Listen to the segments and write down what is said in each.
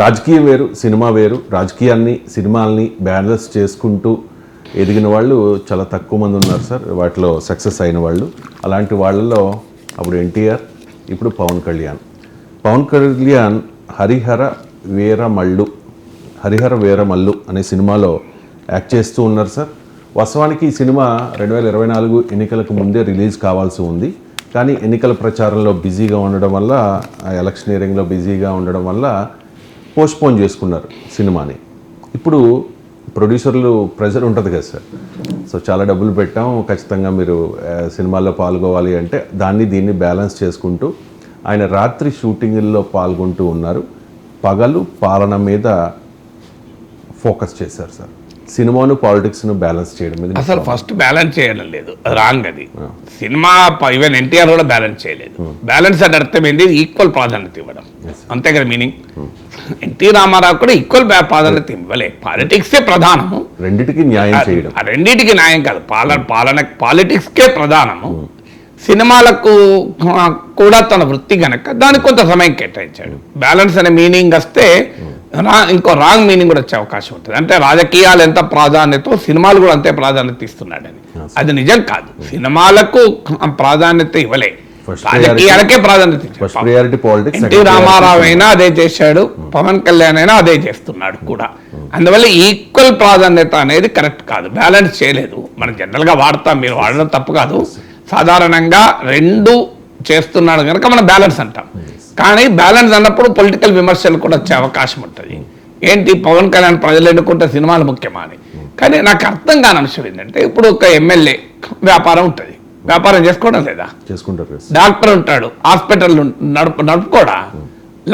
రాజకీయం వేరు, సినిమా వేరు. రాజకీయాన్ని, సినిమాల్ని బ్యాలెన్స్ చేసుకుంటూ ఎదిగిన వాళ్ళు చాలా తక్కువ మంది ఉన్నారు సార్, వాటిలో సక్సెస్ అయిన వాళ్ళు. అలాంటి వాళ్ళలో అప్పుడు ఎన్టీఆర్, ఇప్పుడు పవన్ కళ్యాణ్. పవన్ కళ్యాణ్ హరిహర వీరమల్లు అనే సినిమాలో యాక్ట్ చేస్తూ ఉన్నారు సార్. వాస్తవానికి ఈ సినిమా 2024 ఎన్నికలకు ముందే రిలీజ్ కావాల్సి ఉంది. కానీ ఎన్నికల ప్రచారంలో బిజీగా ఉండడం వల్ల, ఎలక్షనీరింగ్లో బిజీగా ఉండడం వల్ల పోస్ట్పోన్ చేసుకున్నారు సినిమాని. ఇప్పుడు ప్రొడ్యూసర్లు ప్రెజర్ ఉంటుంది కదా సార్, సో చాలా డబ్బులు పెట్టాం, ఖచ్చితంగా మీరు సినిమాల్లో పాల్గొవాలి అంటే దీన్ని బ్యాలెన్స్ చేసుకుంటూ ఆయన రాత్రి షూటింగ్ల్లో పాల్గొంటూ ఉన్నారు. పగలు పాలన మీద ఫోకస్ చేశారు సార్. సినిమాను పాలిటిక్స్ను బ్యాలెన్స్ చేయడం మీద అసలు ఫస్ట్ బ్యాలెన్స్ చేయడం లేదు, రాంగ్ అది. సినిమా ఈవెన్ ఎన్టీఆర్ కూడా బ్యాలెన్స్ చేయలేదు. బ్యాలెన్స్ అంటే అర్థం ఏంటి? ఈక్వల్ ప్రాధాన్యత ఇవ్వడం, అంతే కదా మీనింగ్. ఎన్టీ రామారావు కూడా ఈక్వల్ ప్రాధాన్యత ఇవ్వలే. పాలిటిక్సే ప్రధానము, రెండింటికి న్యాయం చేయడం. రెండింటికి న్యాయం కాదు, పాలిటిక్స్కే ప్రధానము. సినిమాలకు కూడా తన వృత్తి కనుక దానికి కొంత సమయం కేటాయించాడు. బ్యాలెన్స్ అనే మీనింగ్ వస్తే ఇంకో రాంగ్ మీనింగ్ కూడా వచ్చే అవకాశం ఉంటుంది. అంటే రాజకీయాలు ఎంత ప్రాధాన్యత, సినిమాలు కూడా అంతే ప్రాధాన్యత ఇస్తున్నాడని. అది నిజం కాదు. సినిమాలకు ప్రాధాన్యత ఇవ్వలే, రాజకీయాలకే ప్రాధాన్యత ఇచ్చాడు. ఎన్టీ రామారావు అయినా అదే చేశాడు, పవన్ కళ్యాణ్ అయినా అదే చేస్తున్నాడు కూడా. అందువల్ల ఈక్వల్ ప్రాధాన్యత అనేది కరెక్ట్ కాదు, బ్యాలెన్స్ చేయలేదు. మనం జనరల్గా వాడతాం, మీరు వాడడం తప్పు కాదు. సాధారణంగా రెండు చేస్తున్నాడు కనుక మనం బ్యాలెన్స్ అంటాం. కానీ బ్యాలెన్స్ అన్నప్పుడు పొలిటికల్ విమర్శలు కూడా వచ్చే అవకాశం ఉంటుంది. ఏంటి పవన్ కళ్యాణ్ ప్రజలు ఎన్నుకుంటే సినిమాలు ముఖ్యమా అని. కానీ నాకు అర్థం కాని అంశం ఏంటంటే, ఇప్పుడు ఒక ఎమ్మెల్యే వ్యాపారం ఉంటుంది, వ్యాపారం చేసుకోవడం లేదా? చేసుకుంటారు. డాక్టర్ ఉంటాడు, హాస్పిటల్ నడుపుకోడా?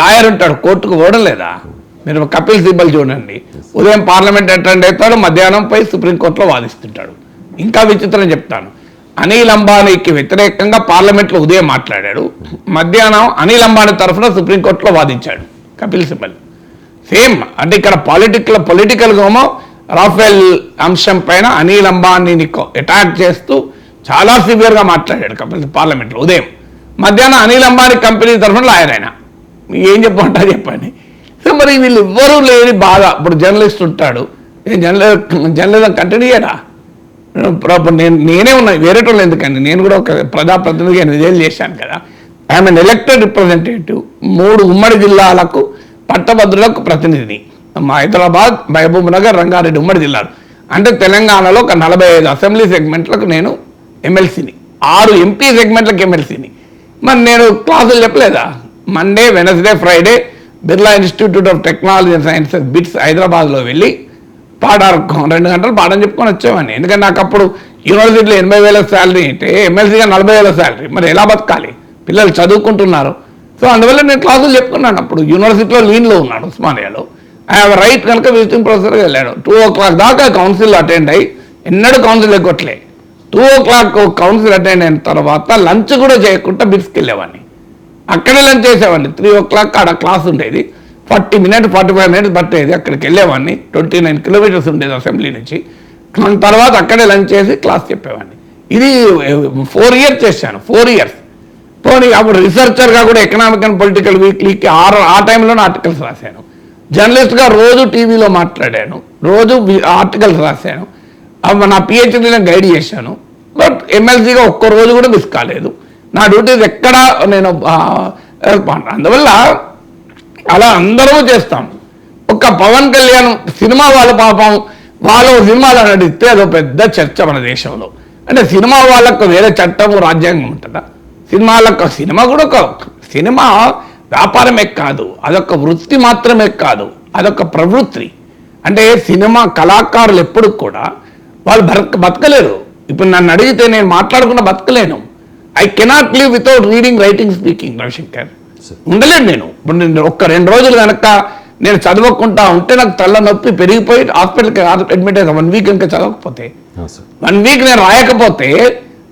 లాయర్ ఉంటాడు, కోర్టుకు పోవడం లేదా? మీరు కపిల్ సిబ్బల్ చూడండి, ఉదయం పార్లమెంట్ అటెండ్ అవుతాడు, మధ్యాహ్నం పోయి సుప్రీంకోర్టులో వాదిస్తుంటాడు. ఇంకా విచిత్రం చెప్తాను, అనిల్ అంబానీకి వ్యతిరేకంగా పార్లమెంట్లో ఉదయం మాట్లాడాడు, మధ్యాహ్నం అనిల్ అంబానీ తరఫున సుప్రీంకోర్టులో వాదించాడు కపిల్ సిబ్బల్. సేమ్ అంటే ఇక్కడ పొలిటికల్గా రాఫెల్ అంశం పైన అనిల్ అంబానీని అటాక్ చేస్తూ చాలా సివియర్గా మాట్లాడాడు కపిల్ పార్లమెంట్లో ఉదయం. మధ్యాహ్నం అనిల్ అంబానీ కంపెనీ తరఫున లాయర్ అయినా ఏం చెప్పమంటారు చెప్పండి. సో మరి వీళ్ళు ఎవ్వరూ లేని బాధ. ఇప్పుడు జర్నలిస్ట్ ఉంటాడు, జర్నలిజం కంటిన్యూ చేయరా? నేనే ఉన్నా, వేరే వాళ్ళు ఎందుకండి, నేను కూడా ఒక ప్రజాప్రతినిధిగా 8 ఏళ్ళు చేశాను కదా. I'm N elected representative. 3 ఉమ్మడి జిల్లాలకు పట్టభద్రులకు ప్రతినిధి. హైదరాబాద్, మహబూబ్ నగర్, రంగారెడ్డి ఉమ్మడి జిల్లాలు. అంటే తెలంగాణలో ఒక 45 అసెంబ్లీ సెగ్మెంట్లకు నేను ఎమ్మెల్సీని, 6 ఎంపీ సెగ్మెంట్లకు ఎమ్మెల్సీని. మరి నేను క్లాసులు చెప్పలేదా? Monday, Wednesday, Friday Birla institute of technology and sciences bits హైదరాబాద్లో వెళ్ళి 2 గంటలు పాఠం చెప్పుకొని వచ్చేవాడిని. ఎందుకంటే నాకు అప్పుడు యూనివర్సిటీలో 80,000 శాలరీ అంటే ఎమ్మెల్సీగా 40,000 శాలరీ. మరి ఎలా బతకాలి? పిల్లలు చదువుకుంటున్నారు. సో అందువల్ల నేను క్లాసులు చెప్పుకున్నాను. అప్పుడు యూనివర్సిటీలో లీన్లో ఉన్నాడు, ఉస్మానియాలో. ఐ హావ్ రైట్ కనుక విజిటింగ్ ప్రొఫెసర్గా వెళ్ళాడు. 2 o'clock దాకా కౌన్సిల్ అటెండ్ అయ్యి, ఎన్నడూ కౌన్సిల్ ఎగ్గొట్టలే. 2 o'clock కౌన్సిల్ అటెండ్ అయిన తర్వాత లంచ్ కూడా చేయకుండా బిట్స్కి వెళ్ళేవాడిని. అక్కడే లంచ్ చేసేవాడిని. 3 o'clock ఆడ క్లాస్ ఉండేది, 40 minutes 45 minutes పట్టేది. అక్కడికి వెళ్ళేవాడిని, 29 kilometers ఉండేది అసెంబ్లీ నుంచి. తర్వాత అక్కడే లంచ్ చేసి క్లాస్ చెప్పేవాడిని. ఇది 4 years చేశాను, 4 years. పోనీ అప్పుడు రిసెర్చర్గా కూడా ఎకనామిక్ అండ్ పొలిటికల్ వీక్లీకి ఆ టైంలోనే ఆర్టికల్స్ రాశాను. జర్నలిస్ట్గా రోజు టీవీలో మాట్లాడాను, రోజు ఆర్టికల్స్ రాశాను. నా పిహెచ్డీలో గైడ్ చేశాను. బట్ ఎమ్మెల్సీగా ఒక్క రోజు కూడా మిస్ కాలేదు. నా డ్యూటీస్ ఎక్కడా నేను అందువల్ల అలా అందరూ చేస్తాం. ఒక్క పవన్ కళ్యాణ్ సినిమా వాళ్ళ పాపం వాళ్ళు సినిమాలు నడిస్తే అదో పెద్ద చర్చ మన దేశంలో. అంటే సినిమా వాళ్ళకు వేరే చట్టము రాజ్యాంగం ఉంటుందా? సినిమా కూడా ఒక సినిమా వ్యాపారమే కాదు, అదొక వృత్తి మాత్రమే కాదు, అదొక ప్రవృత్తి. అంటే సినిమా కళాకారులు ఎప్పుడు కూడా వాళ్ళు బతకలేరు. ఇప్పుడు నన్ను అడిగితే నేను మాట్లాడకుండా బతకలేను. I cannot live without reading, writing, speaking. Ravishankar ఉండలేను నేను. ఇప్పుడు నేను 1-2 రోజులు కనుక నేను చదవకుండా ఉంటే నాకు తల్ల నొప్పి పెరిగిపోయి హాస్పిటల్కి అడ్మిట్ అయ్యాను. 1 week ఇంకా చదవకపోతే, 1 week నేను రాయకపోతే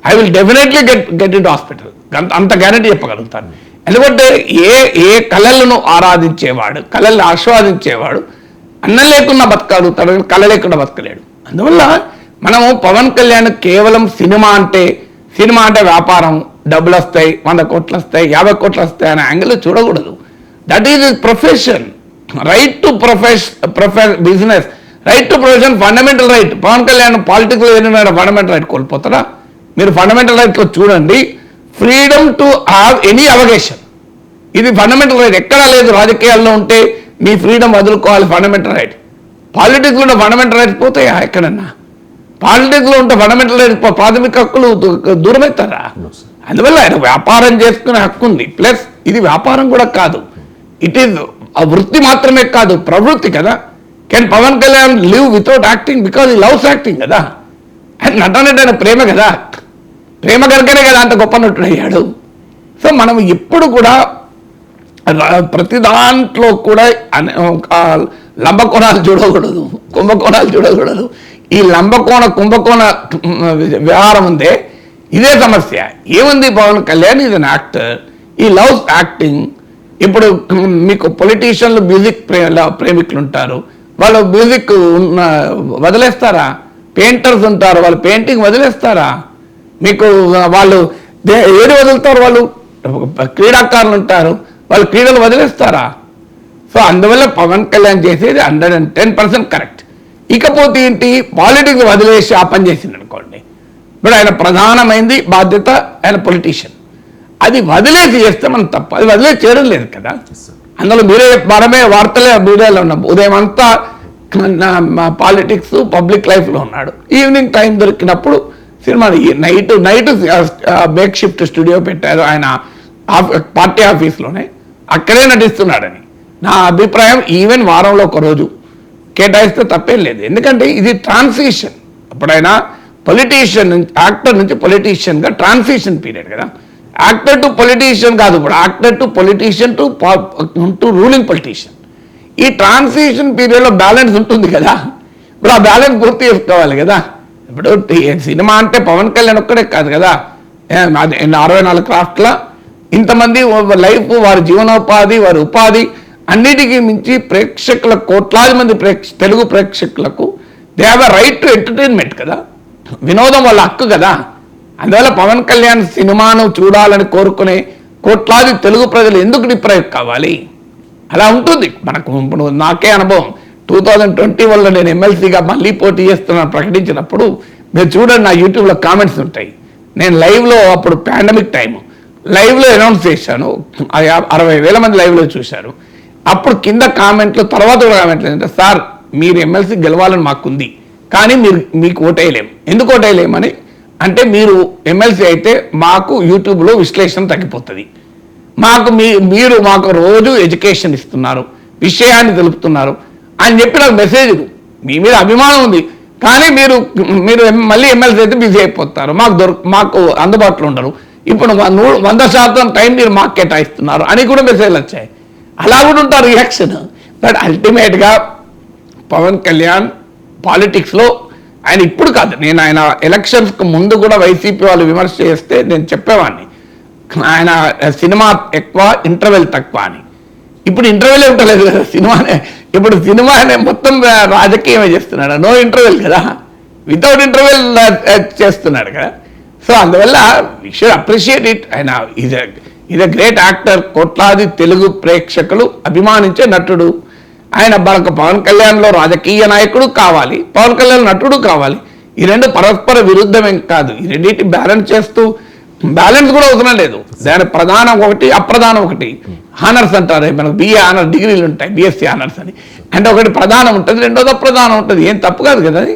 I will definitely get in to hospital. అంత గ్యారెంటీ చెప్పగలుగుతాను. ఎందుకంటే ఏ కళలను ఆరాధించేవాడు, కళల్ని ఆస్వాదించేవాడు అన్నం లేకుండా బతకగలుగుతాడు, కళ లేకుండా బతకలేడు. అందువల్ల మనము పవన్ కళ్యాణ్ కేవలం సినిమా అంటే వ్యాపారం, డబ్బులు వస్తాయి, 100 కోట్లు వస్తాయి, 50 కోట్లు వస్తాయి అనే యాంగిల్ చూడకూడదు. That is his profession. Right to business, right to profession fundamental right. Pawan Kalyan పాలిటిక్స్లో ఏమైనా ఫండమెంటల్ రైట్ కోల్పోతారా? మీరు ఫండమెంటల్ రైట్లో చూడండి, freedom to have any avocation, ఇది ఫండమెంటల్ రైట్. ఎక్కడా లేదు రాజకీయాల్లో ఉంటే మీ ఫ్రీడమ్ వదులుకోవాలి, ఫండమెంటల్ రైట్. పాలిటిక్స్లో ఉన్న ఫండమెంటల్ రైట్స్ పోతాయా ఎక్కడన్నా? పాలిటిక్స్లో ఉంటే ఫండమెంటల్ రైట్ ప్రాథమిక హక్కులు దూరమవుతారా? అందువల్ల ఆయన వ్యాపారం చేసుకునే హక్కు ఉంది. ప్లస్ ఇది వ్యాపారం కూడా కాదు, ఇట్ ఈజ్ ఆ వృత్తి మాత్రమే కాదు, ప్రవృత్తి కదా. Can Pawan Kalyan live without acting? Because he loves acting కదా. ఆయన నటనంటే ఆయన ప్రేమ కదా, ప్రేమ కనుకనే కదా అంత గొప్ప నటుడు అయ్యాడు. సో మనం ఎప్పుడు కూడా ప్రతి దాంట్లో కూడా లంబకోణాలు చూడకూడదు, కుంభకోణాలు చూడకూడదు. ఈ కుంభకోణ వ్యవహారం ఉందే, ఇదే సమస్య. ఏముంది, Pawan Kalyan is an actor, he loves acting. ఇప్పుడు మీకు పొలిటీషియన్లు మ్యూజిక్ ప్రేమికులు ఉంటారు, వాళ్ళు మ్యూజిక్ వదిలేస్తారా? పెయింటర్స్ ఉంటారు, వాళ్ళు పెయింటింగ్ వదిలేస్తారా? మీకు వాళ్ళు ఏది వదులుతారు? వాళ్ళు క్రీడాకారులు ఉంటారు, వాళ్ళు క్రీడలు వదిలేస్తారా? సో అందువల్ల పవన్ కళ్యాణ్ చేసేది 110% కరెక్ట్. ఇకపోతే ఏంటి, పాలిటిక్స్ వదిలేసి ఆ పని చేసింది అనుకోండి. ఇప్పుడు ఆయన ప్రధానమైంది బాధ్యత, ఆయన పొలిటీషియన్, అది వదిలేసి చేస్తే మనం తప్ప, అది వదిలేసి చేయడం లేదు కదా. అందులో మనమే వార్తలే మీడియాలో ఉన్నాం, ఉదయం అంతా పాలిటిక్స్ పబ్లిక్ లైఫ్లో ఉన్నాడు. ఈవినింగ్ టైం దొరికినప్పుడు cinema, night make shift studio పెట్టారు ఆయన పార్టీ ఆఫీస్లోనే, అక్కడే నటిస్తున్నాడని నా అభిప్రాయం. ఈవెన్ వారంలో ఒక రోజు కేటాయిస్తే తప్పేం లేదు, ఎందుకంటే ఇది ట్రాన్సిషన్. అప్పుడైనా పొలిటీషియన్ నుంచి, యాక్టర్ నుంచి పొలిటీషియన్గా ట్రాన్సిషన్ పీరియడ్ కదా. యాక్టర్ టు పొలిటీషియన్ కాదు, ఇప్పుడు actor to politician to ruling politician. ఈ ట్రాన్సిషన్ పీరియడ్లో బ్యాలెన్స్ ఉంటుంది కదా, ఇప్పుడు ఆ బ్యాలెన్స్ పూర్తి చేసుకోవాలి కదా. ఇప్పుడు సినిమా అంటే పవన్ కళ్యాణ్ ఒక్కడే కాదు కదా, 64 క్రాఫ్ట్ల ఇంతమంది లైఫ్, వారి జీవనోపాధి, వారి ఉపాధి అన్నిటికీ మించి ప్రేక్షకులకు, కోట్లాది మంది తెలుగు ప్రేక్షకులకు they have a right to entertainment కదా, వినోదం వాళ్ళ హక్కు కదా. అందువల్ల పవన్ కళ్యాణ్ సినిమాను చూడాలని కోరుకునే కోట్లాది తెలుగు ప్రజలు ఎందుకు డిప్రైవ్ కావాలి? అలా ఉంటుంది మనకు. ఇప్పుడు నాకే అనుభవం, 2021లో నేను ఎమ్మెల్సీగా మళ్ళీ పోటీ చేస్తున్నాను ప్రకటించినప్పుడు, మీరు చూడండి నా యూట్యూబ్లో కామెంట్స్ ఉంటాయి. నేను లైవ్లో, అప్పుడు పాండమిక్ టైం, లైవ్లో అనౌన్స్ చేశాను, 60,000 మంది లైవ్లో చూశారు. అప్పుడు కింద కామెంట్లు, తర్వాత కూడా కామెంట్లు ఏంటంటే, సార్ మీరు ఎమ్మెల్సీ గెలవాలని మాకుంది, కానీ మీకు ఓటేయలేము. ఎందుకు ఓటేయలేమని అంటే, మీరు ఎమ్మెల్సీ అయితే మాకు యూట్యూబ్లో విశ్లేషణ తగ్గిపోతుంది, మీరు మాకు రోజు ఎడ్యుకేషన్ ఇస్తున్నారు, విషయాన్ని తెలుపుతున్నారు అని చెప్పి నాకు మెసేజ్, మీ మీద అభిమానం ఉంది, కానీ మీరు మళ్ళీ ఎమ్మెల్సీ అయితే బిజీ అయిపోతారు, మాకు అందుబాటులో ఉండరు, ఇప్పుడు 100% టైం మీరు మాకు కేటాయిస్తున్నారు అని కూడా మెసేజ్లు వచ్చాయి. అలా కూడా ఉంటారు రియాక్షన్. బట్ అల్టిమేట్గా పవన్ కళ్యాణ్ పాలిటిక్స్లో ఆయన ఇప్పుడు కాదు, నేను ఆయన ఎలక్షన్స్కి ముందు కూడా వైసీపీ వాళ్ళు విమర్శ చేస్తే నేను చెప్పేవాడిని, ఆయన సినిమా ఎక్కువ, ఇంటర్వెల్ తక్కువ అని. ఇప్పుడు ఇంటర్వెల్ ఉండలేదు కదా సినిమానే, ఇప్పుడు సినిమానే మొత్తం రాజకీయమే చేస్తున్నాడు, నో ఇంటర్వెల్ కదా, వితౌట్ ఇంటర్వెల్ చేస్తున్నాడు కదా. సో అందువల్ల వి షుడ్ అప్రిషియేట్ ఇట్. ఆయన ఈజ్ ఎ గ్రేట్ యాక్టర్, కోట్లాది తెలుగు ప్రేక్షకులు అభిమానించే నటుడు. ఆయన మనకు పవన్ కళ్యాణ్లో రాజకీయ నాయకుడు కావాలి, పవన్ కళ్యాణ్ నటుడు కావాలి. ఈ రెండు పరస్పర విరుద్ధమేం కాదు, ఈ రెండింటి బ్యాలెన్స్ చేస్తూ, బ్యాలెన్స్ కూడా అవసరం లేదు, దాని ప్రధానం ఒకటి, అప్రధానం ఒకటి. హానర్స్ అంటారు, మనకు BA ఆనర్స్ డిగ్రీలు ఉంటాయి, BSc ఆనర్స్ అని, అంటే ఒకటి ప్రధానం ఉంటుంది, రెండోది అప్రధానం ఉంటుంది. ఏం తప్పు కాదు కదా అది.